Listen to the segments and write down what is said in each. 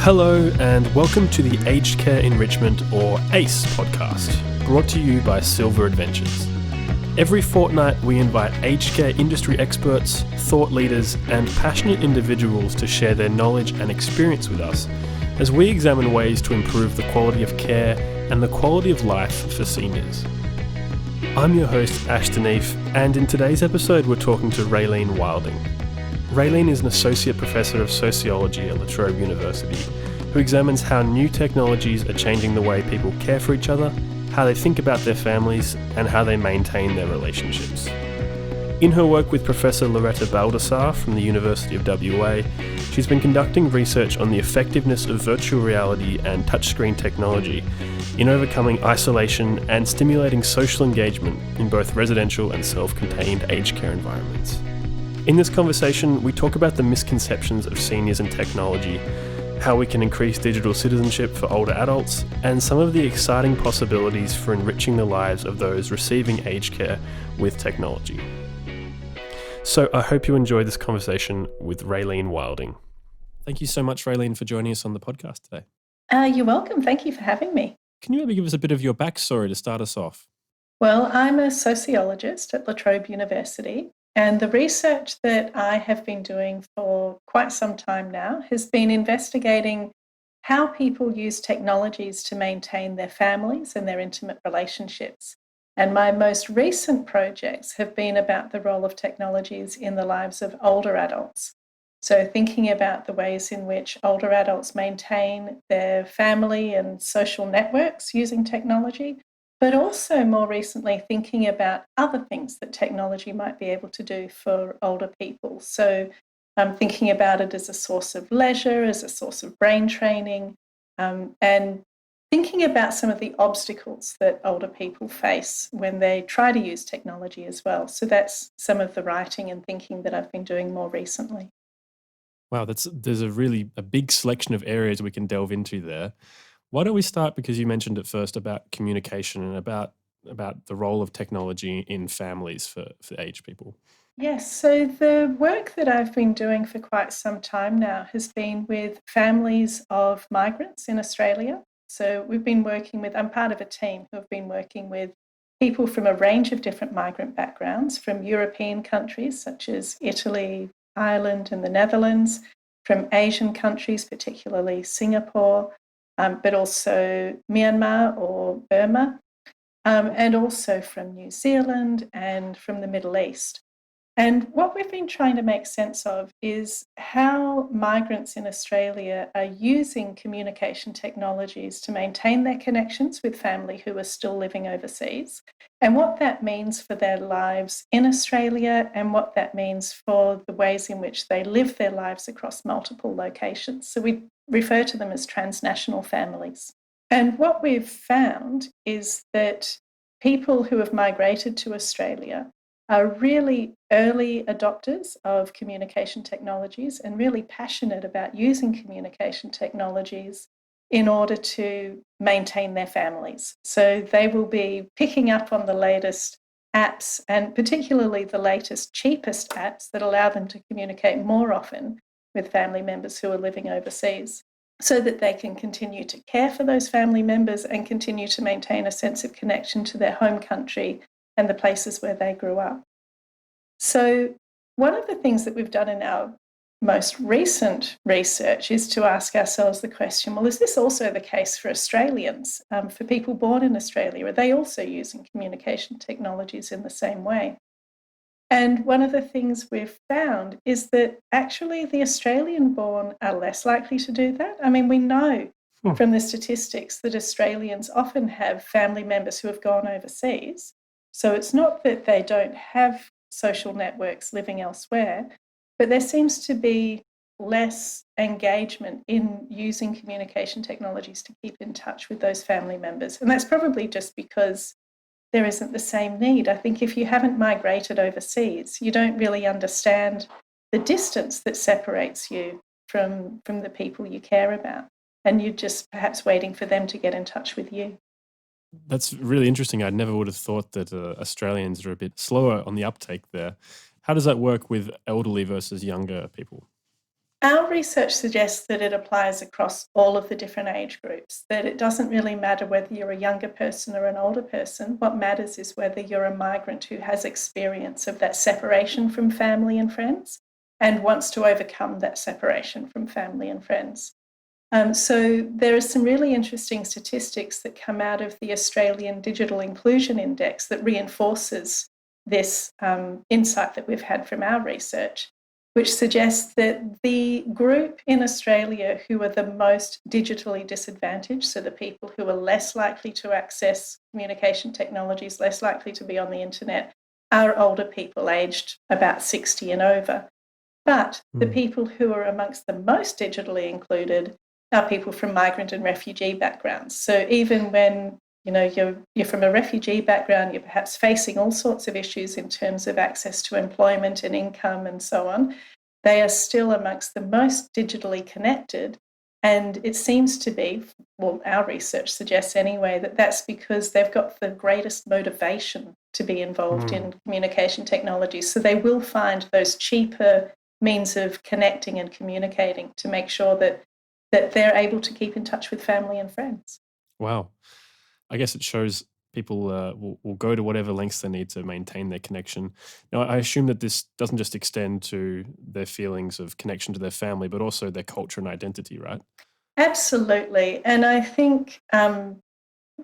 Hello and welcome to the Aged Care Enrichment or ACE podcast, brought to you by Silver Adventures. Every fortnight we invite aged care industry experts, thought leaders and passionate individuals to share their knowledge and experience with us as we examine ways to improve the quality of care and the quality of life for seniors. I'm your host Ash Deneef, and in today's episode we're talking to Raelene Wilding. Raelene is an Associate Professor of Sociology at Trobe University, who examines how new technologies are changing the way people care for each other, how they think about their families, and how they maintain their relationships. In her work with Professor Loretta Baldassar from the University of WA, she's been conducting research on the effectiveness of virtual reality and touchscreen technology in overcoming isolation and stimulating social engagement in both residential and self-contained aged care environments. In this conversation, we talk about the misconceptions of seniors and technology, how we can increase digital citizenship for older adults, and some of the exciting possibilities for enriching the lives of those receiving aged care with technology. So I hope you enjoyed this conversation with Raelene Wilding. Thank you so much, Raelene, for joining us on the podcast today. You're welcome. Thank you for having me. Can you maybe give us a bit of your backstory to start us off? Well, I'm a sociologist at Trobe University, and the research that I have been doing for quite some time now has been investigating how people use technologies to maintain their families and their intimate relationships. And my most recent projects have been about the role of technologies in the lives of older adults. So thinking about the ways in which older adults maintain their family and social networks using technology, but also more recently thinking about other things that technology might be able to do for older people. So I'm thinking about it as a source of leisure, as a source of brain training, and thinking about some of the obstacles that older people face when they try to use technology as well. So that's some of the writing and thinking that I've been doing more recently. Wow, there's a big selection of areas we can delve into there. Why don't we start, because you mentioned at first about communication and about the role of technology in families for aged people. Yes, so the work that I've been doing for quite some time now has been with families of migrants in Australia. So I'm part of a team who have been working with people from a range of different migrant backgrounds, from European countries such as Italy, Ireland and the Netherlands, from Asian countries, particularly Singapore, but also Myanmar or Burma, and also from New Zealand and from the Middle East. And what we've been trying to make sense of is how migrants in Australia are using communication technologies to maintain their connections with family who are still living overseas, and what that means for their lives in Australia and what that means for the ways in which they live their lives across multiple locations. So we refer to them as transnational families. And what we've found is that people who have migrated to Australia are really early adopters of communication technologies and really passionate about using communication technologies in order to maintain their families. So they will be picking up on the latest apps, and particularly the latest, cheapest apps that allow them to communicate more often with family members who are living overseas, so that they can continue to care for those family members and continue to maintain a sense of connection to their home country and the places where they grew up. So one of the things that we've done in our most recent research is to ask ourselves the question, well, is this also the case for Australians, for people born in Australia? Are they also using communication technologies in the same way? And one of the things we've found is that actually the Australian-born are less likely to do that. I mean, we know from the statistics that Australians often have family members who have gone overseas. So it's not that they don't have social networks living elsewhere, but there seems to be less engagement in using communication technologies to keep in touch with those family members. And that's probably just because there isn't the same need. I think if you haven't migrated overseas, you don't really understand the distance that separates you from the people you care about. And you're just perhaps waiting for them to get in touch with you. That's really interesting. I never would have thought that Australians are a bit slower on the uptake there. How does that work with elderly versus younger people? Our research suggests that it applies across all of the different age groups, that it doesn't really matter whether you're a younger person or an older person. What matters is whether you're a migrant who has experience of that separation from family and friends and wants to overcome that separation from family and friends. So there are some really interesting statistics that come out of the Australian Digital Inclusion Index that reinforces this insight that we've had from our research, which suggests that the group in Australia who are the most digitally disadvantaged, so the people who are less likely to access communication technologies, less likely to be on the internet, are older people aged about 60 and over. But the people who are amongst the most digitally included are people from migrant and refugee backgrounds. So even when you're from a refugee background, you're perhaps facing all sorts of issues in terms of access to employment and income and so on, they are still amongst the most digitally connected. And it seems to be, well, our research suggests anyway, that that's because they've got the greatest motivation to be involved in communication technologies. So they will find those cheaper means of connecting and communicating to make sure that they're able to keep in touch with family and friends. Wow. I guess it shows people will go to whatever lengths they need to maintain their connection. Now, I assume that this doesn't just extend to their feelings of connection to their family, but also their culture and identity, right? Absolutely. And I think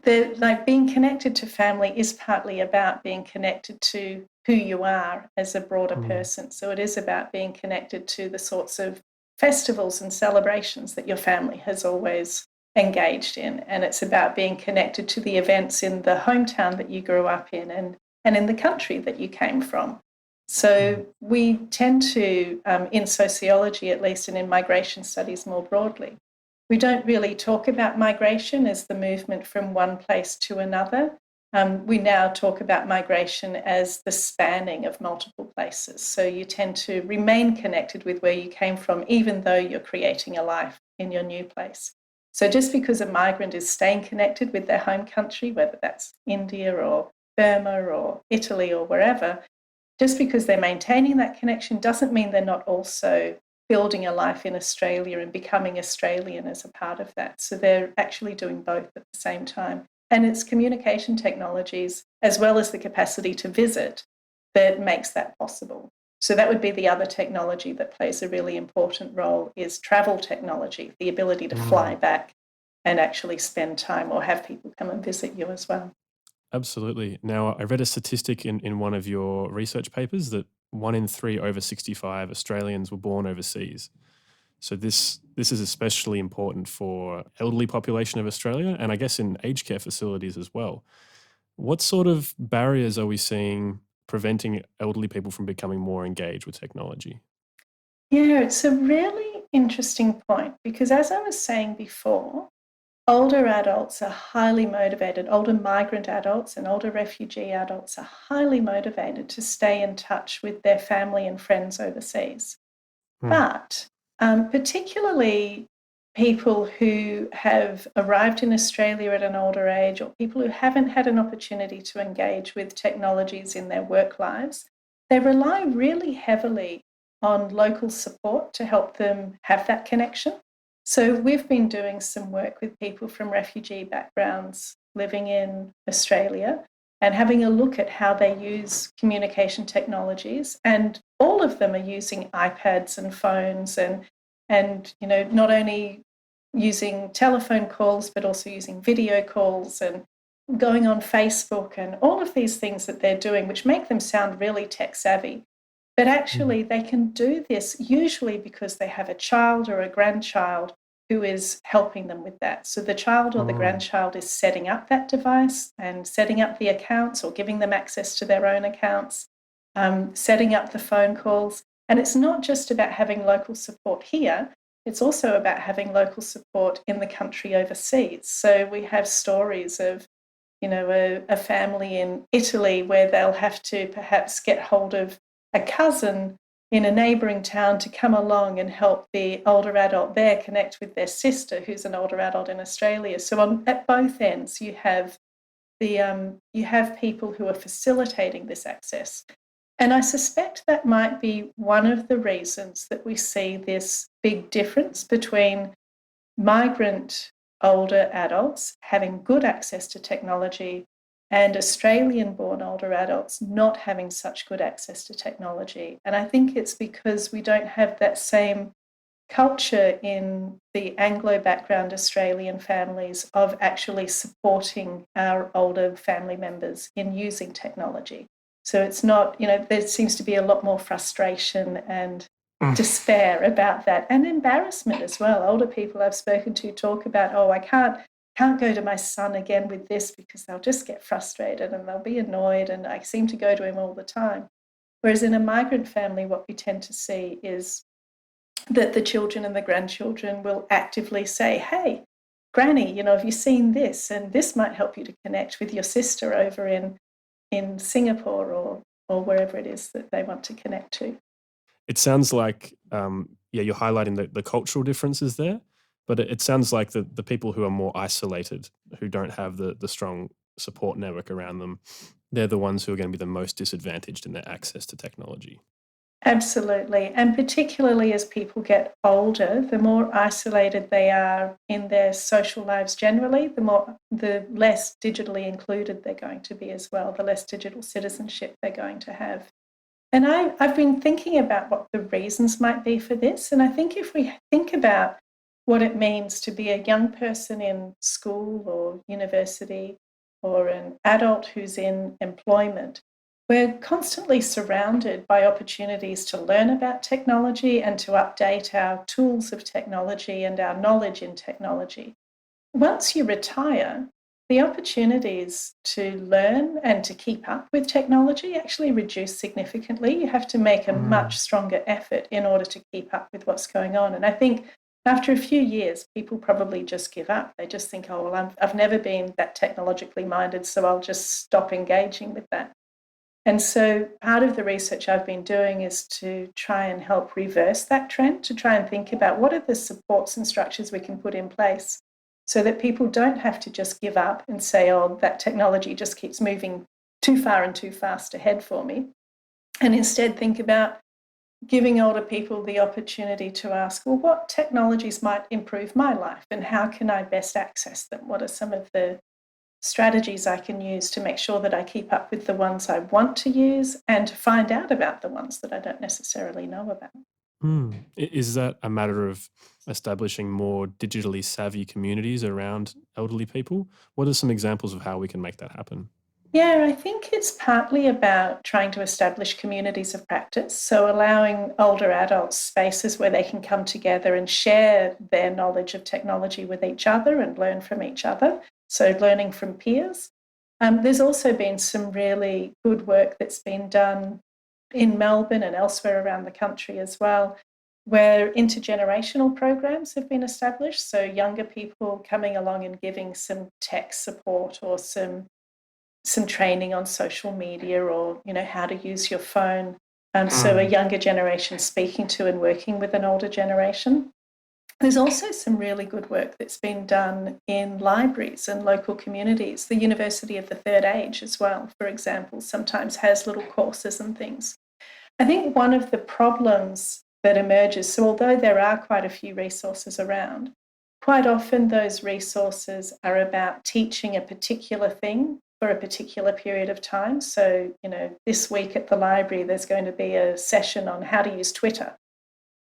being connected to family is partly about being connected to who you are as a broader person. So it is about being connected to the sorts of festivals and celebrations that your family has always engaged in. And it's about being connected to the events in the hometown that you grew up in and in the country that you came from. So we tend to, in sociology at least, and in migration studies more broadly, we don't really talk about migration as the movement from one place to another. We now talk about migration as the spanning of multiple places. So you tend to remain connected with where you came from, even though you're creating a life in your new place. So just because a migrant is staying connected with their home country, whether that's India or Burma or Italy or wherever, just because they're maintaining that connection doesn't mean they're not also building a life in Australia and becoming Australian as a part of that. So they're actually doing both at the same time. And it's communication technologies, as well as the capacity to visit, that makes that possible. So that would be the other technology that plays a really important role is travel technology, the ability to fly back and actually spend time or have people come and visit you as well. Absolutely. Now, I read a statistic in one of your research papers that 1 in 3 over 65 Australians were born overseas. So this is especially important for elderly population of Australia and I guess in aged care facilities as well. What sort of barriers are we seeing preventing elderly people from becoming more engaged with technology? Yeah, it's a really interesting point because as I was saying before, older adults are highly motivated, older migrant adults and older refugee adults are highly motivated to stay in touch with their family and friends overseas. But particularly people who have arrived in Australia at an older age or people who haven't had an opportunity to engage with technologies in their work lives, they rely really heavily on local support to help them have that connection. So we've been doing some work with people from refugee backgrounds living in Australia and having a look at how they use communication technologies. And all of them are using iPads and phones and not only using telephone calls, but also using video calls and going on Facebook and all of these things that they're doing, which make them sound really tech savvy. But actually, they can do this usually because they have a child or a grandchild who is helping them with that. So the child or the grandchild is setting up that device and setting up the accounts or giving them access to their own accounts, setting up the phone calls. And it's not just about having local support here, it's also about having local support in the country overseas. So we have stories of a family in Italy where they'll have to perhaps get hold of a cousin in a neighbouring town to come along and help the older adult there connect with their sister, who's an older adult in Australia. So at both ends, you have people who are facilitating this access. And I suspect that might be one of the reasons that we see this big difference between migrant older adults having good access to technology and Australian born older adults not having such good access to technology. And I think it's because we don't have that same culture in the Anglo background Australian families of actually supporting our older family members in using technology. So it's not, there seems to be a lot more frustration and despair about that, and embarrassment as well. Older people I've spoken to talk about, oh, I can't go to my son again with this because they'll just get frustrated and they'll be annoyed, and I seem to go to him all the time. Whereas in a migrant family, what we tend to see is that the children and the grandchildren will actively say, hey, Granny, have you seen this? And this might help you to connect with your sister over in Singapore or wherever it is that they want to connect to. It sounds like, you're highlighting the cultural differences there, but it sounds like the people who are more isolated, who don't have the strong support network around them, they're the ones who are going to be the most disadvantaged in their access to technology. Absolutely. And particularly as people get older, the more isolated they are in their social lives generally, the less digitally included they're going to be as well, the less digital citizenship they're going to have. And I've been thinking about what the reasons might be for this. And I think if we think about what it means to be a young person in school or university or an adult who's in employment, we're constantly surrounded by opportunities to learn about technology and to update our tools of technology and our knowledge in technology. Once you retire, the opportunities to learn and to keep up with technology actually reduce significantly. You have to make a much stronger effort in order to keep up with what's going on. And I think after a few years, people probably just give up. They just think, oh, well, I've never been that technologically minded, so I'll just stop engaging with that. And so part of the research I've been doing is to try and help reverse that trend, to try and think about what are the supports and structures we can put in place so that people don't have to just give up and say, oh, that technology just keeps moving too far and too fast ahead for me. And instead think about giving older people the opportunity to ask, well, what technologies might improve my life and how can I best access them? What are some of the strategies I can use to make sure that I keep up with the ones I want to use and to find out about the ones that I don't necessarily know about? Is that a matter of establishing more digitally savvy communities around elderly people? What are some examples of how we can make that happen? Yeah, I think it's partly about trying to establish communities of practice. So, allowing older adults spaces where they can come together and share their knowledge of technology with each other and learn from each other. So, learning from peers. There's also been some really good work that's been done in Melbourne and elsewhere around the country as well, where intergenerational programs have been established. So, younger people coming along and giving some tech support or some training on social media or how to use your phone. So a younger generation speaking to and working with an older generation. There's also some really good work that's been done in libraries and local communities. The University of the Third Age as well, for example, sometimes has little courses and things. I think one of the problems that emerges, so although there are quite a few resources around, quite often those resources are about teaching a particular thing for a particular period of time. So, this week at the library, there's going to be a session on how to use Twitter.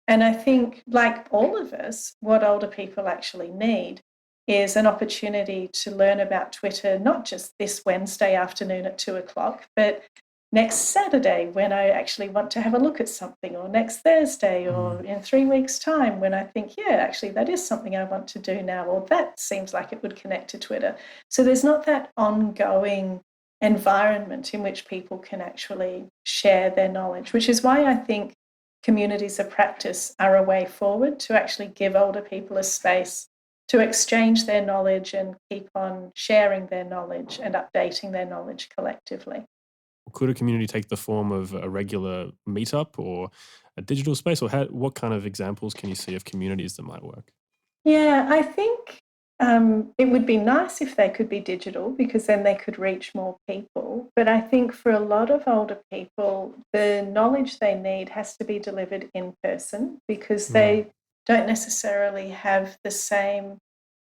And I think, like all of us, what older people actually need is an opportunity to learn about Twitter, not just this Wednesday afternoon at 2:00, but next Saturday when I actually want to have a look at something, or next Thursday, or in 3 weeks' time when I think, yeah, actually, that is something I want to do now, or that seems like it would connect to Twitter. So there's not that ongoing environment in which people can actually share their knowledge, which is why I think communities of practice are a way forward to actually give older people a space to exchange their knowledge and keep on sharing their knowledge and updating their knowledge collectively. Could a community take the form of a regular meetup or a digital space, or what kind of examples can you see of communities that might work? Yeah, I think It would be nice if they could be digital because then they could reach more people. But I think for a lot of older people, the knowledge they need has to be delivered in person because they don't necessarily have the same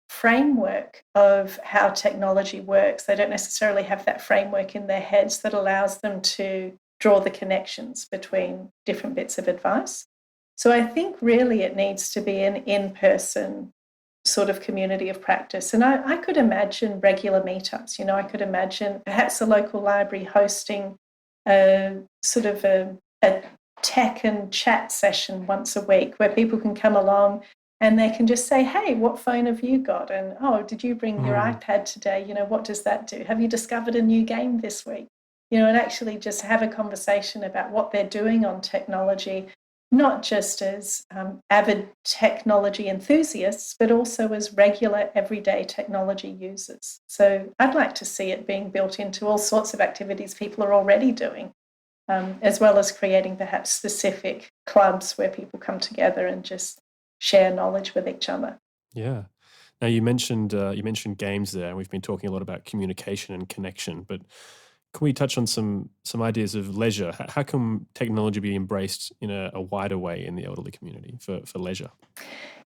framework of how technology works. They don't necessarily have that framework in their heads that allows them to draw the connections between different bits of advice. So I think really it needs to be an in-person sort of community of practice. And I could imagine regular meetups. I could imagine perhaps a local library hosting a sort of a tech and chat session once a week where people can come along and they can just say, hey, what phone have you got? And, oh, did you bring your iPad today? What does that do? Have you discovered a new game this week? And actually just have a conversation about what they're doing on technology, not just as avid technology enthusiasts, but also as regular everyday technology users. So I'd like to see it being built into all sorts of activities people are already doing, as well as creating perhaps specific clubs where people come together and just share knowledge with each other. Yeah. Now you mentioned games there, and we've been talking a lot about communication and connection, but can we touch on some ideas of leisure? How can technology be embraced in a wider way in the elderly community for leisure?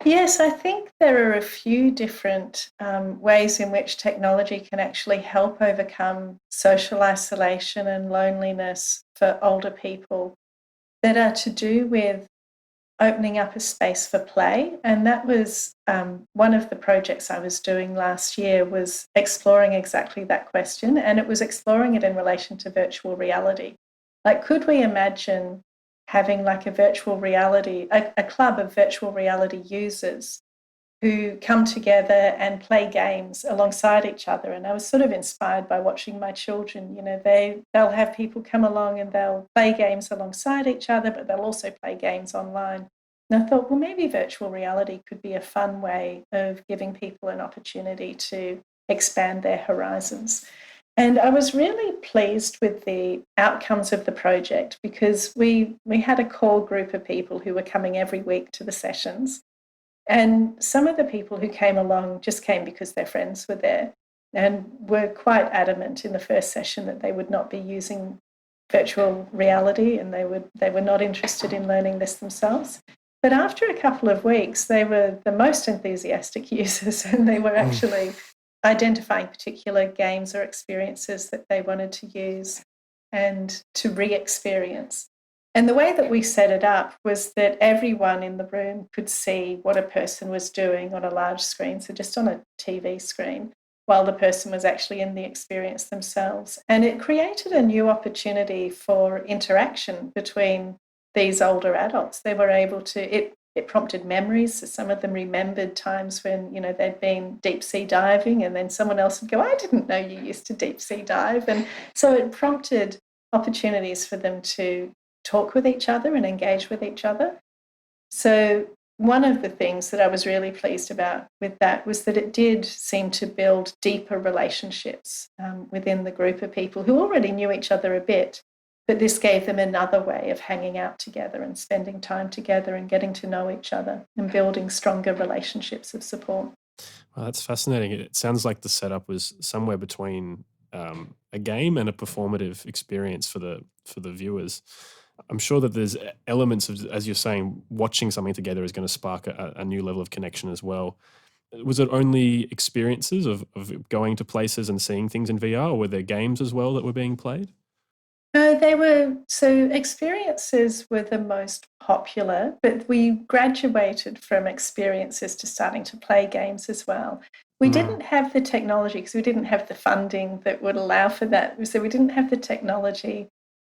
Yes, I think there are a few different ways in which technology can actually help overcome social isolation and loneliness for older people that are to do with opening up a space for play. And that was one of the projects I was doing last year, was exploring exactly that question. And it was exploring it in relation to virtual reality. Like, could we imagine having like a virtual reality, a club of virtual reality users who come together and play games alongside each other? And I was sort of inspired by watching my children. They'll have people come along and they'll play games alongside each other, but they'll also play games online. And I thought, well, maybe virtual reality could be a fun way of giving people an opportunity to expand their horizons. And I was really pleased with the outcomes of the project because we had a core group of people who were coming every week to the sessions. And some of the people who came along just came because their friends were there and were quite adamant in the first session that they would not be using virtual reality and they were not interested in learning this themselves. But after a couple of weeks, they were the most enthusiastic users and they were actually identifying particular games or experiences that they wanted to use and to re-experience. And the way that we set it up was that everyone in the room could see what a person was doing on a large screen, so just on a TV screen, while the person was actually in the experience themselves. And it created a new opportunity for interaction between these older adults. They were able to, it prompted memories. So some of them remembered times when, they'd been deep sea diving and then someone else would go, I didn't know you used to deep sea dive. And so it prompted opportunities for them to talk with each other and engage with each other. So one of the things that I was really pleased about with that was that it did seem to build deeper relationships within the group of people who already knew each other a bit, but this gave them another way of hanging out together and spending time together and getting to know each other and building stronger relationships of support. Well, that's fascinating. It sounds like the setup was somewhere between a game and a performative experience for the viewers. I'm sure that there's elements of, as you're saying, watching something together is going to spark a new level of connection as well. Was it only experiences of going to places and seeing things in VR, or were there games as well that were being played? So experiences were the most popular, but we graduated from experiences to starting to play games as well. We didn't have the technology because we didn't have the funding that would allow for that. So we didn't have the technology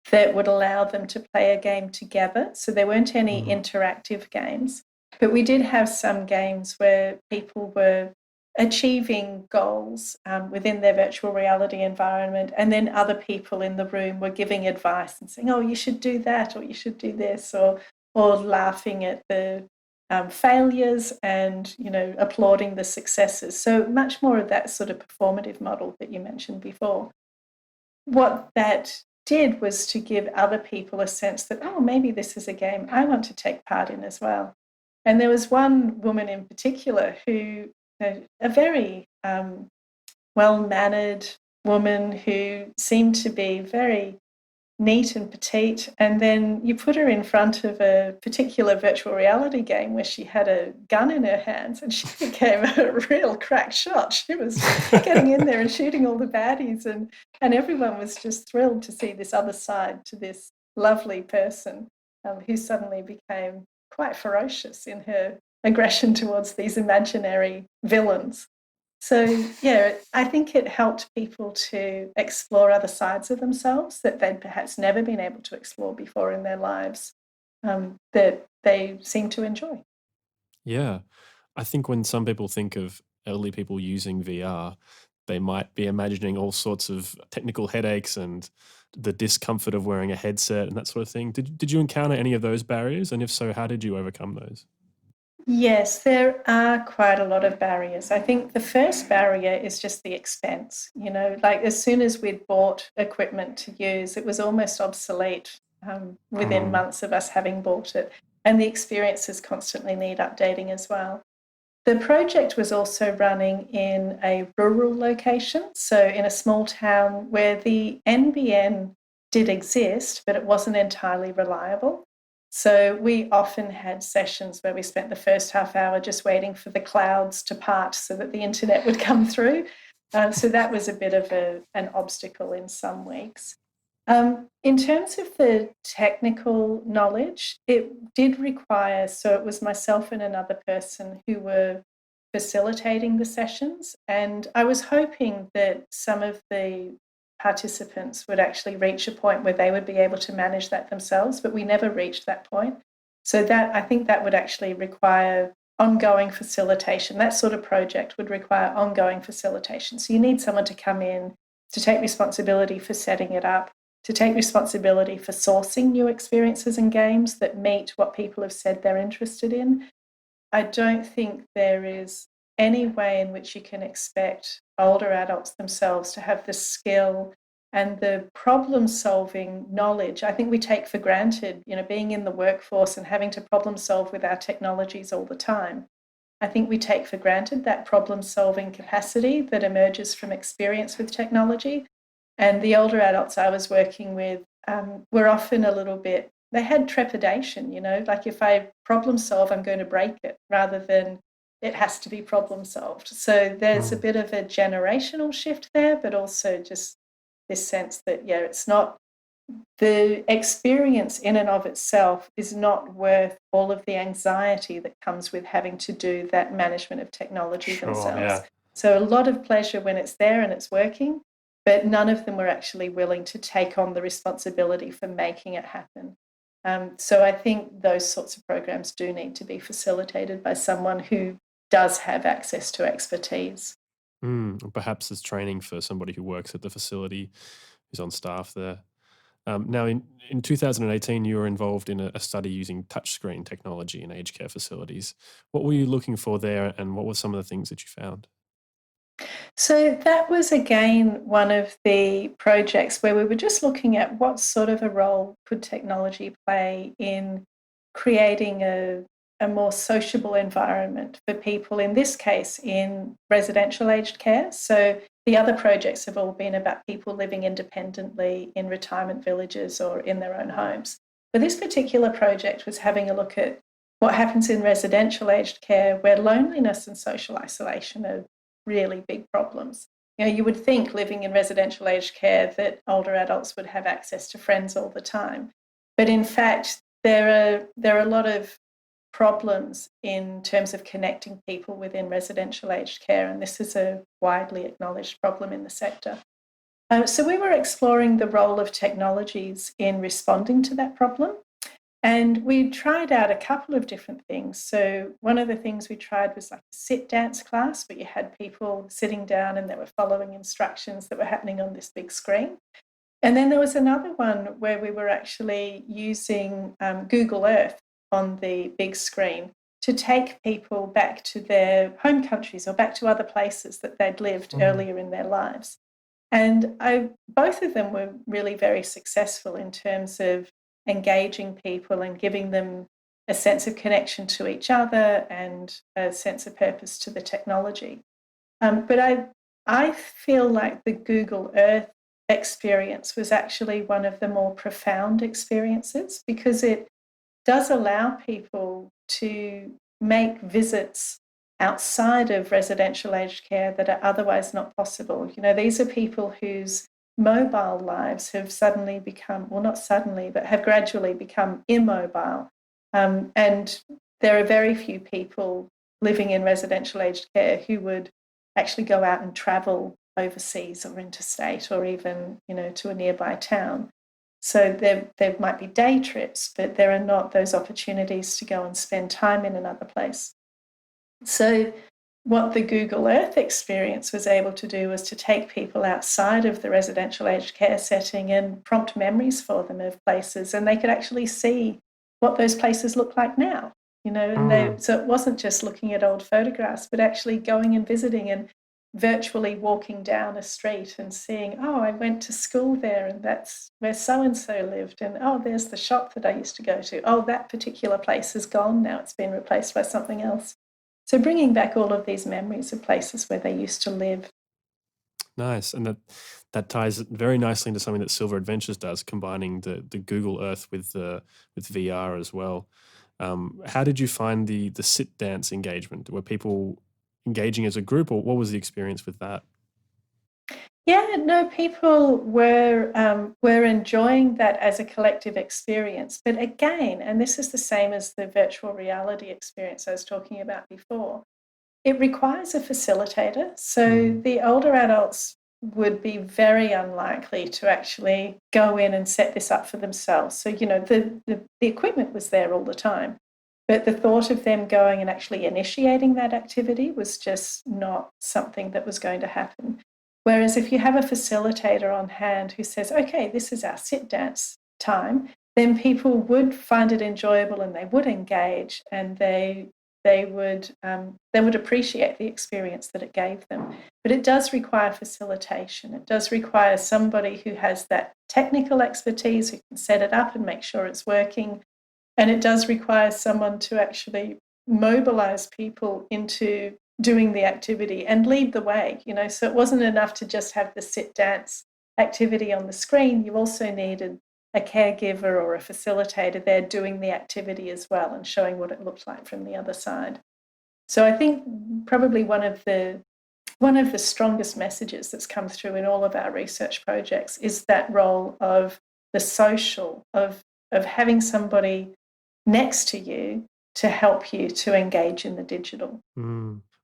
that would allow them to play a game together. So there weren't any interactive games, but we did have some games where people were achieving goals within their virtual reality environment, and then other people in the room were giving advice and saying, oh, you should do that, or you should do this, or laughing at the failures and applauding the successes. So much more of that sort of performative model that you mentioned before. What that did was to give other people a sense that, oh, maybe this is a game I want to take part in as well. And there was one woman in particular who a very well-mannered woman who seemed to be very neat and petite, and then you put her in front of a particular virtual reality game where she had a gun in her hands and she became a real crack shot. She was getting in there and shooting all the baddies, and everyone was just thrilled to see this other side to this lovely person who suddenly became quite ferocious in her aggression towards these imaginary villains. So, yeah, I think it helped people to explore other sides of themselves that they'd perhaps never been able to explore before in their lives, that they seem to enjoy. Yeah. I think when some people think of elderly people using VR, they might be imagining all sorts of technical headaches and the discomfort of wearing a headset and that sort of thing. Did you encounter any of those barriers? And if so, how did you overcome those? Yes, there are quite a lot of barriers. I think the first barrier is just the expense. Like as soon as we'd bought equipment to use, it was almost obsolete within months of us having bought it. And the experiences constantly need updating as well. The project was also running in a rural location, so in a small town where the NBN did exist, but it wasn't entirely reliable. So we often had sessions where we spent the first half hour just waiting for the clouds to part so that the internet would come through. So that was a bit of an obstacle in some weeks. In terms of the technical knowledge, it did require, so it was myself and another person who were facilitating the sessions. And I was hoping that some of the participants would actually reach a point where they would be able to manage that themselves, but we never reached that point. So that I think that would actually require ongoing facilitation. That sort of project would require ongoing facilitation. So you need someone to come in to take responsibility for setting it up, to take responsibility for sourcing new experiences and games that meet what people have said they're interested in. I don't think there is any way in which you can expect older adults themselves to have the skill and the problem solving knowledge. I think we take for granted, being in the workforce and having to problem solve with our technologies all the time. I think we take for granted that problem solving capacity that emerges from experience with technology. And the older adults I was working with were often a little bit, they had trepidation, like if I problem solve, I'm going to break it rather than it has to be problem solved. So there's a bit of a generational shift there, but also just this sense that, yeah, it's not, the experience in and of itself is not worth all of the anxiety that comes with having to do that management of technology themselves. Yeah. So a lot of pleasure when it's there and it's working, but none of them were actually willing to take on the responsibility for making it happen. So I think those sorts of programs do need to be facilitated by someone who does have access to expertise. Perhaps there's training for somebody who works at the facility, who's on staff there. Now, in 2018, you were involved in a study using touchscreen technology in aged care facilities. What were you looking for there, and what were some of the things that you found? So that was again one of the projects where we were just looking at what sort of a role could technology play in creating a more sociable environment for people, in this case, in residential aged care. So the other projects have all been about people living independently in retirement villages or in their own homes. But this particular project was having a look at what happens in residential aged care where loneliness and social isolation are really big problems. You would think living in residential aged care that older adults would have access to friends all the time. But in fact, there are a lot of problems in terms of connecting people within residential aged care, and this is a widely acknowledged problem in the sector. So we were exploring the role of technologies in responding to that problem. And we tried out a couple of different things. So one of the things we tried was like a sit dance class, where you had people sitting down and they were following instructions that were happening on this big screen. And then there was another one where we were actually using Google Earth on the big screen to take people back to their home countries or back to other places that they'd lived earlier in their lives. And both of them were really very successful in terms of engaging people and giving them a sense of connection to each other and a sense of purpose to the technology. But I feel like the Google Earth experience was actually one of the more profound experiences, because it does allow people to make visits outside of residential aged care that are otherwise not possible. You know, these are people whose mobile lives have suddenly become, well, not suddenly, but have gradually become immobile. And there are very few people living in residential aged care who would actually go out and travel overseas or interstate or even, you know, to a nearby town. So there might be day trips, but there are not those opportunities to go and spend time in another place. So what the Google Earth experience was able to do was to take people outside of the residential aged care setting and prompt memories for them of places, and they could actually see what those places look like now. You know, and so it wasn't just looking at old photographs, but actually going and visiting and virtually walking down a street and seeing, oh, I went to school there and that's where so-and-so lived, and oh, there's the shop that I used to go to. Oh, that particular place is gone now, it's been replaced by something else. So bringing back all of these memories of places where they used to live. Nice. And that ties very nicely into something that Silver Adventures does, combining the Google Earth with VR as well. How did you find the sit dance engagement? Were people engaging as a group, or what was the experience with that? Yeah, no, people were enjoying that as a collective experience. But again, and this is the same as the virtual reality experience I was talking about before, it requires a facilitator. So the older adults would be very unlikely to actually go in and set this up for themselves. So, you know, the equipment was there all the time, but the thought of them going and actually initiating that activity was just not something that was going to happen. Whereas if you have a facilitator on hand who says, okay, this is our sit dance time, then people would find it enjoyable and they would engage, and they would appreciate the experience that it gave them. But it does require facilitation. It does require somebody who has that technical expertise, who can set it up and make sure it's working. And it does require someone to actually mobilize people into doing the activity and lead the way, you know. So it wasn't enough to just have the sit dance activity on the screen. You also needed a caregiver or a facilitator there doing the activity as well and showing what it looked like from the other side. So I think probably one of the strongest messages that's come through in all of our research projects is that role of the social, of having somebody next to you to help you to engage in the digital.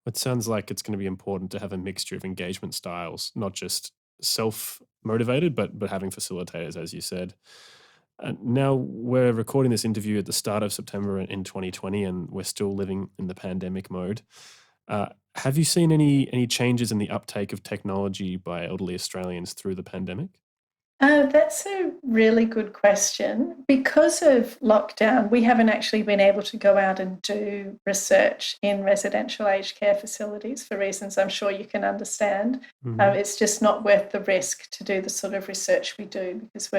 It sounds like it's going to be important to have a mixture of engagement styles, not just self-motivated, but having facilitators, as you said. Now we're recording this interview at the start of September in 2020, and we're still living in the pandemic mode. Have you seen any changes in the uptake of technology by elderly Australians through the pandemic? That's a really good question. Because of lockdown, we haven't actually been able to go out and do research in residential aged care facilities for reasons I'm sure you can understand. It's just not worth the risk to do the sort of research we do, because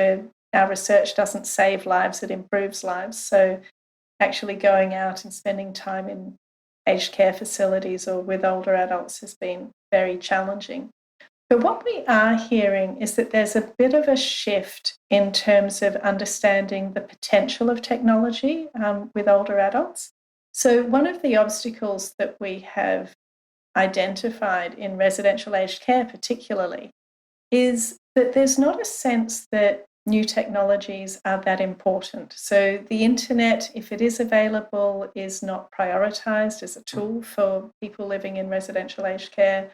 our research doesn't save lives, it improves lives. So actually going out and spending time in aged care facilities or with older adults has been very challenging. But what we are hearing is that there's a bit of a shift in terms of understanding the potential of technology with older adults. So one of the obstacles that we have identified in residential aged care particularly is that there's not a sense that new technologies are that important. So the internet, if it is available, is not prioritised as a tool for people living in residential aged care.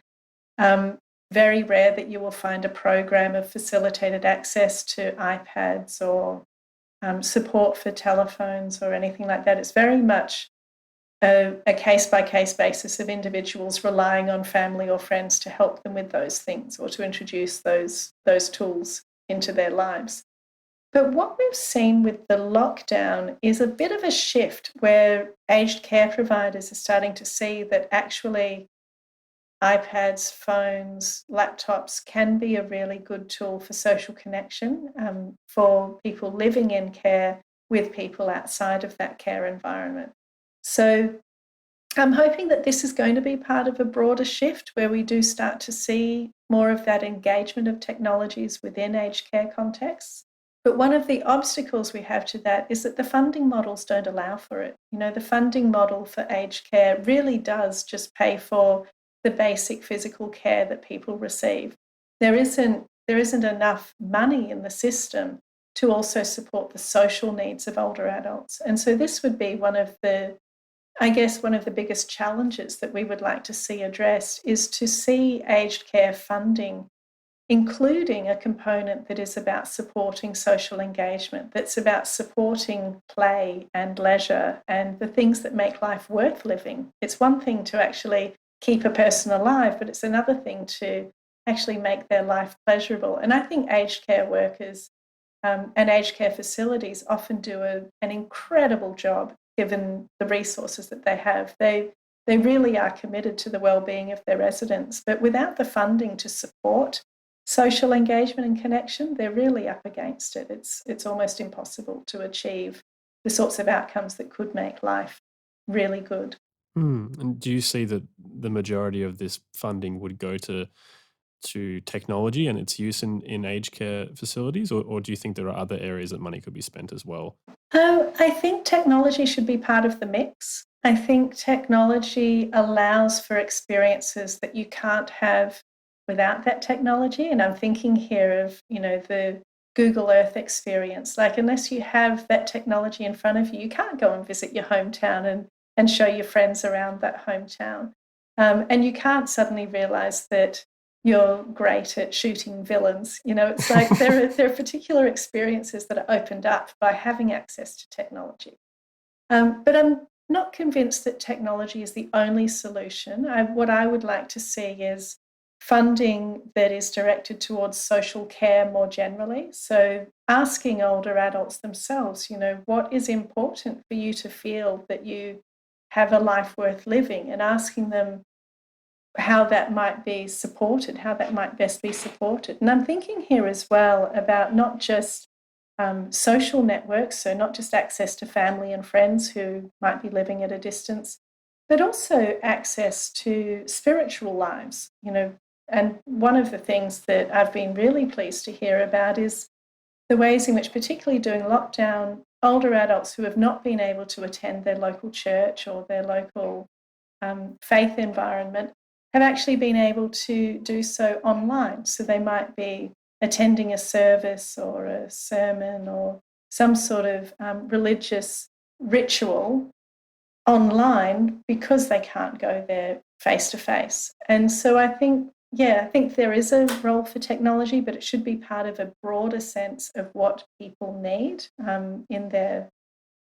Very rare that you will find a program of facilitated access to iPads or support for telephones or anything like that. It's very much a case-by-case basis of individuals relying on family or friends to help them with those things or to introduce those tools into their lives. But what we've seen with the lockdown is a bit of a shift where aged care providers are starting to see that actually iPads, phones, laptops can be a really good tool for social connection for people living in care with people outside of that care environment. So I'm hoping that this is going to be part of a broader shift where we do start to see more of that engagement of technologies within aged care contexts. But one of the obstacles we have to that is that the funding models don't allow for it. The funding model for aged care really does just pay for the basic physical care that people receive. There isn't enough money in the system to also support the social needs of older adults. And so this would be one of the biggest challenges that we would like to see addressed is to see aged care funding including a component that is about supporting social engagement, that's about supporting play and leisure and the things that make life worth living. It's one thing to actually keep a person alive, but it's another thing to actually make their life pleasurable. And I think aged care workers and aged care facilities often do an incredible job given the resources that they have. They really are committed to the well-being of their residents, but without the funding to support social engagement and connection, they're really up against it. It's almost impossible to achieve the sorts of outcomes that could make life really good. And do you see that the majority of this funding would go to technology and its use in aged care facilities, or do you think there are other areas that money could be spent as well? I think technology should be part of the mix. I think technology allows for experiences that you can't have without that technology. And I'm thinking here of, the Google Earth experience. Like, unless you have that technology in front of you, you can't go and visit your hometown and show your friends around that hometown. And you can't suddenly realize that you're great at shooting villains. It's like there are particular experiences that are opened up by having access to technology. But I'm not convinced that technology is the only solution. What I would like to see is funding that is directed towards social care more generally. So asking older adults themselves, what is important for you to feel that you have a life worth living, and asking them how that might be supported, how that might best be supported. And I'm thinking here as well about not just social networks, so not just access to family and friends who might be living at a distance, but also access to spiritual lives. And one of the things that I've been really pleased to hear about is the ways in which, particularly during lockdown, older adults who have not been able to attend their local church or their local faith environment have actually been able to do so online. So they might be attending a service or a sermon or some sort of religious ritual online because they can't go there face to face. And so I think there is a role for technology, but it should be part of a broader sense of what people need in their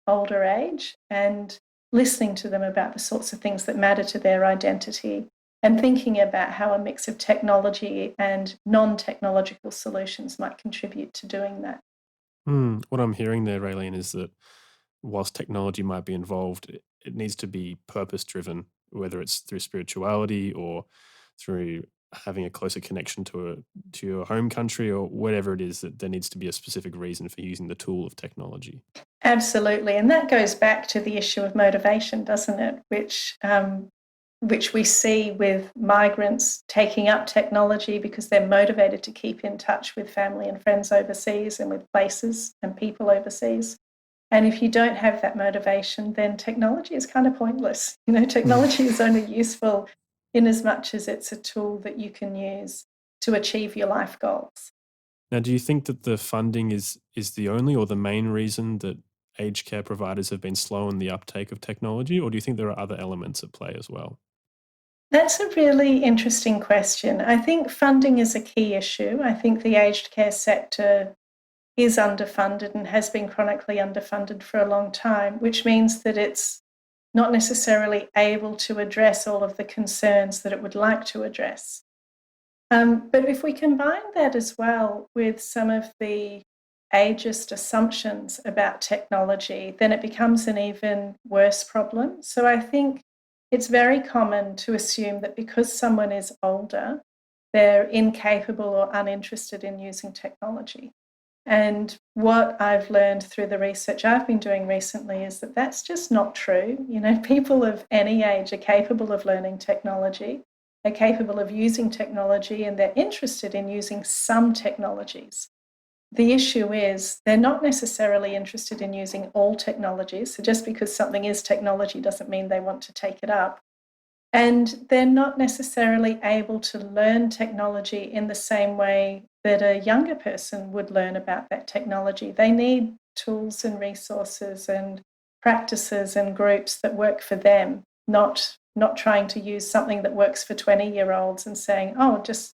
older age, and listening to them about the sorts of things that matter to their identity, and thinking about how a mix of technology and non-technological solutions might contribute to doing that. What I'm hearing there, Raelene, is that whilst technology might be involved, it needs to be purpose-driven, whether it's through spirituality or through having a closer connection to your home country or whatever it is, that there needs to be a specific reason for using the tool of technology. Absolutely. And that goes back to the issue of motivation, doesn't it? Which we see with migrants taking up technology because they're motivated to keep in touch with family and friends overseas and with places and people overseas. And if you don't have that motivation, then technology is kind of pointless. Technology is only useful in as much as it's a tool that you can use to achieve your life goals. Now, do you think that the funding is the only or the main reason that aged care providers have been slow in the uptake of technology, or do you think there are other elements at play as well? That's a really interesting question. I think funding is a key issue. I think the aged care sector is underfunded and has been chronically underfunded for a long time, which means that it's not necessarily able to address all of the concerns that it would like to address. But if we combine that as well with some of the ageist assumptions about technology, then it becomes an even worse problem. So I think it's very common to assume that because someone is older, they're incapable or uninterested in using technology. And what I've learned through the research I've been doing recently is that that's just not true. People of any age are capable of learning technology, are capable of using technology, and they're interested in using some technologies. The issue is they're not necessarily interested in using all technologies. So just because something is technology doesn't mean they want to take it up. And they're not necessarily able to learn technology in the same way that a younger person would learn about that technology. They need tools and resources and practices and groups that work for them, not trying to use something that works for 20-year-olds and saying, oh, just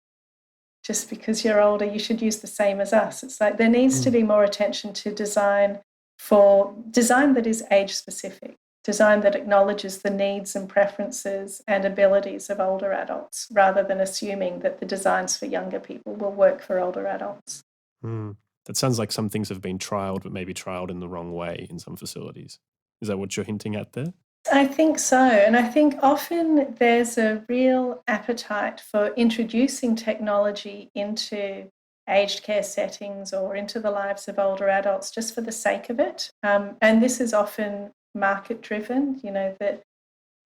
because you're older, you should use the same as us. It's like there needs to be more attention to design that is age specific, design that acknowledges the needs and preferences and abilities of older adults, rather than assuming that the designs for younger people will work for older adults. That sounds like some things have been trialled, but maybe trialled in the wrong way in some facilities. Is that what you're hinting at there? I think so. And I think often there's a real appetite for introducing technology into aged care settings or into the lives of older adults just for the sake of it. And this is often market driven, that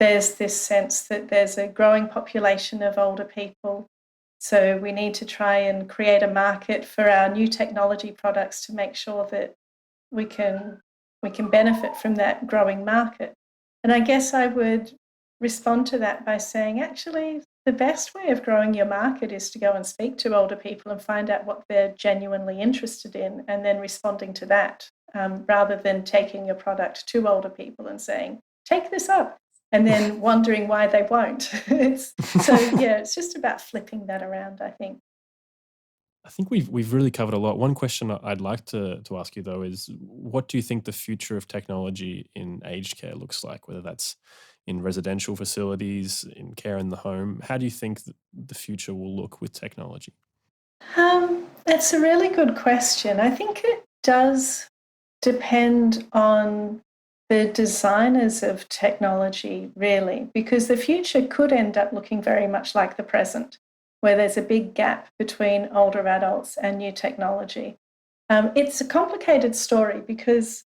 there's this sense that there's a growing population of older people. So we need to try and create a market for our new technology products to make sure that we can benefit from that growing market. And I guess I would respond to that by saying, actually, the best way of growing your market is to go and speak to older people and find out what they're genuinely interested in and then responding to that, rather than taking your product to older people and saying, take this up, and then wondering why they won't. It's just about flipping that around, I think. I think we've really covered a lot. One question I'd like to ask you, though, is what do you think the future of technology in aged care looks like, whether that's in residential facilities, in care in the home? How do you think the future will look with technology? That's a really good question. I think it does depend on the designers of technology, really, because the future could end up looking very much like the present, where there's a big gap between older adults and new technology. It's a complicated story because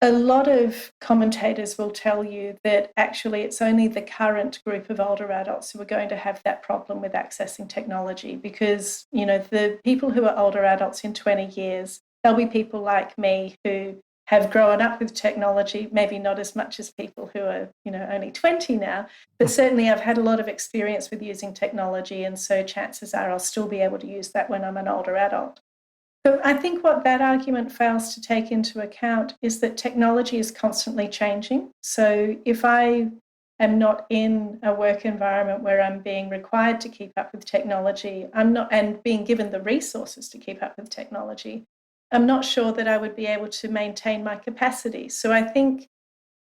a lot of commentators will tell you that actually it's only the current group of older adults who are going to have that problem with accessing technology, because, the people who are older adults in 20 years, they'll be people like me who have grown up with technology, maybe not as much as people who are, only 20 now, but certainly I've had a lot of experience with using technology, and so chances are I'll still be able to use that when I'm an older adult. But I think what that argument fails to take into account is that technology is constantly changing. So if I am not in a work environment where I'm being required to keep up with technology, and being given the resources to keep up with technology, I'm not sure that I would be able to maintain my capacity. So I think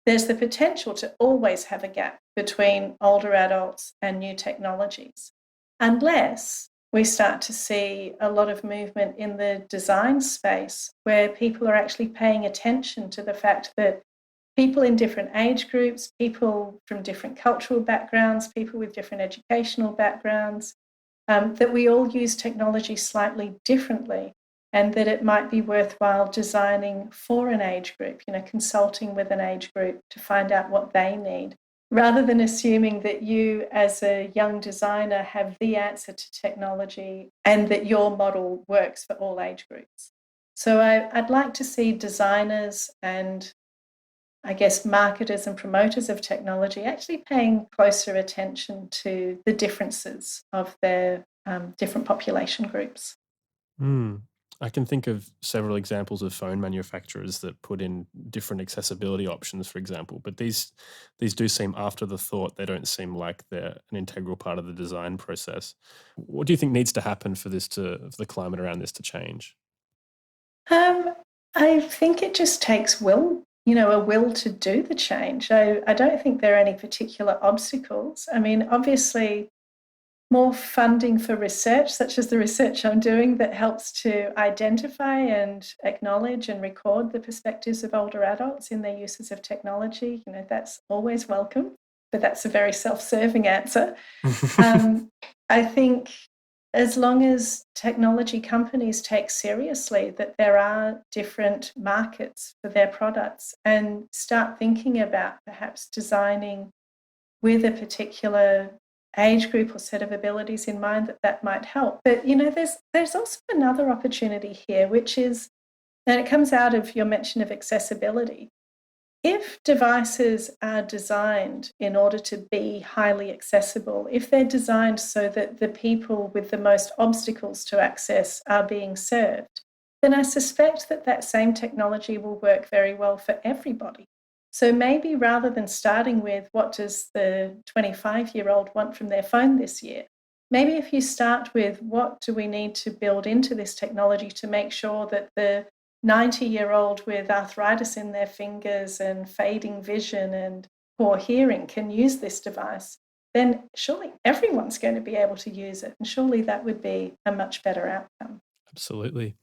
there's the potential to always have a gap between older adults and new technologies, unless we start to see a lot of movement in the design space where people are actually paying attention to the fact that people in different age groups, people from different cultural backgrounds, people with different educational backgrounds, that we all use technology slightly differently, and that it might be worthwhile designing for an age group, consulting with an age group to find out what they need, rather than assuming that you as a young designer have the answer to technology and that your model works for all age groups. So I'd like to see designers and, I guess, marketers and promoters of technology actually paying closer attention to the differences of their different population groups. I can think of several examples of phone manufacturers that put in different accessibility options, for example, but these do seem after the thought. They don't seem like they're an integral part of the design process. What do you think needs to happen for the climate around this to change? I think it just takes will, a will to do the change. I don't think there are any particular obstacles. I mean, obviously, more funding for research, such as the research I'm doing that helps to identify and acknowledge and record the perspectives of older adults in their uses of technology, that's always welcome, but that's a very self-serving answer. I think as long as technology companies take seriously that there are different markets for their products and start thinking about perhaps designing with a particular age group or set of abilities in mind, that might help. But, there's also another opportunity here, which is, and it comes out of your mention of accessibility. If devices are designed in order to be highly accessible, if they're designed so that the people with the most obstacles to access are being served, then I suspect that same technology will work very well for everybody. So maybe rather than starting with what does the 25-year-old want from their phone this year, maybe if you start with what do we need to build into this technology to make sure that the 90-year-old with arthritis in their fingers and fading vision and poor hearing can use this device, then surely everyone's going to be able to use it. And surely that would be a much better outcome. Absolutely.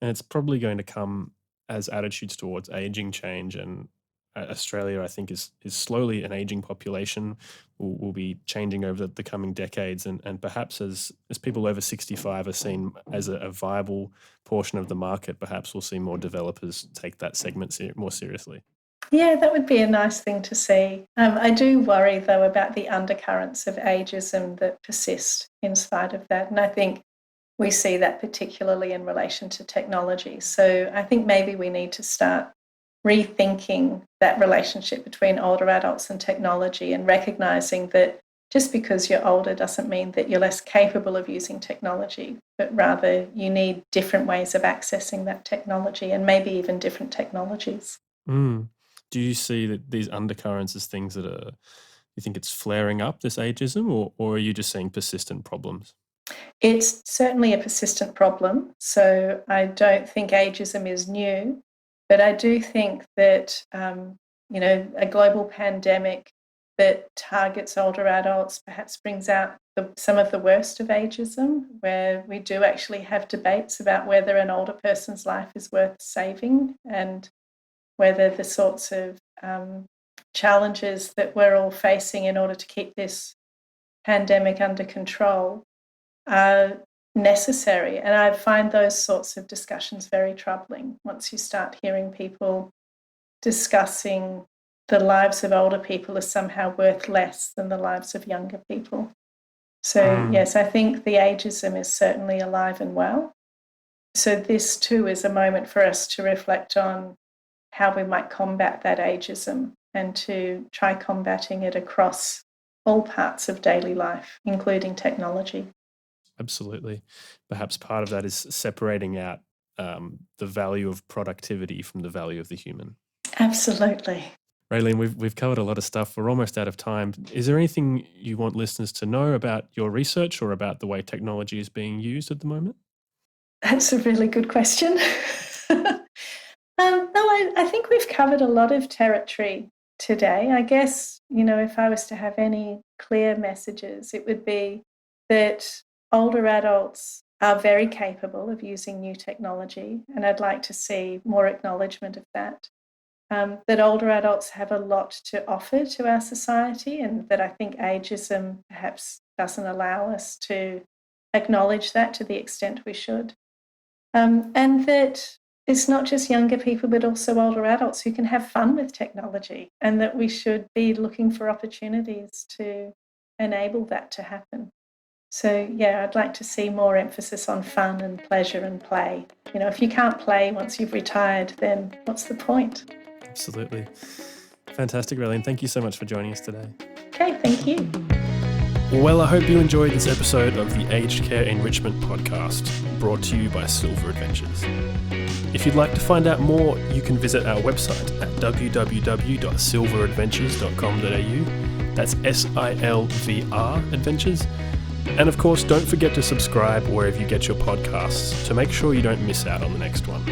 And it's probably going to come as attitudes towards aging change. And Australia, I think, is slowly an aging population, will be changing over the coming decades. And perhaps as people over 65 are seen as a viable portion of the market, perhaps we'll see more developers take that segment more seriously. Yeah, that would be a nice thing to see. I do worry, though, about the undercurrents of ageism that persist in spite of that. And I think we see that particularly in relation to technology. So I think maybe we need to start rethinking that relationship between older adults and technology and recognizing that just because you're older doesn't mean that you're less capable of using technology, but rather you need different ways of accessing that technology and maybe even different technologies. Mm. Do you see that these undercurrents as things that you think it's flaring up, this ageism, or are you just seeing persistent problems? It's certainly a persistent problem. So I don't think ageism is new, but I do think that, a global pandemic that targets older adults perhaps brings out some of the worst of ageism, where we do actually have debates about whether an older person's life is worth saving and whether the sorts of challenges that we're all facing in order to keep this pandemic under control are necessary. And I find those sorts of discussions very troubling once you start hearing people discussing the lives of older people as somehow worth less than the lives of younger people. So, yes, I think the ageism is certainly alive and well. So this too is a moment for us to reflect on how we might combat that ageism and to try combating it across all parts of daily life, including technology. Absolutely. Perhaps part of that is separating out the value of productivity from the value of the human. Absolutely. Raelene, we've covered a lot of stuff. We're almost out of time. Is there anything you want listeners to know about your research or about the way technology is being used at the moment? That's a really good question. No, I think we've covered a lot of territory today. I guess, if I was to have any clear messages, it would be that older adults are very capable of using new technology, and I'd like to see more acknowledgement of that. That older adults have a lot to offer to our society, and that I think ageism perhaps doesn't allow us to acknowledge that to the extent we should. And that it's not just younger people, but also older adults who can have fun with technology, and that we should be looking for opportunities to enable that to happen. So, yeah, I'd like to see more emphasis on fun and pleasure and play. If you can't play once you've retired, then what's the point? Absolutely. Fantastic, Raelene. Thank you so much for joining us today. Okay, thank you. Well, I hope you enjoyed this episode of the Aged Care Enrichment podcast, brought to you by Silver Adventures. If you'd like to find out more, you can visit our website at www.silveradventures.com.au. That's SILVR Adventures. And of course, don't forget to subscribe wherever you get your podcasts to make sure you don't miss out on the next one.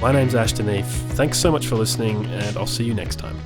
My name's Ashton Eve. Thanks so much for listening, and I'll see you next time.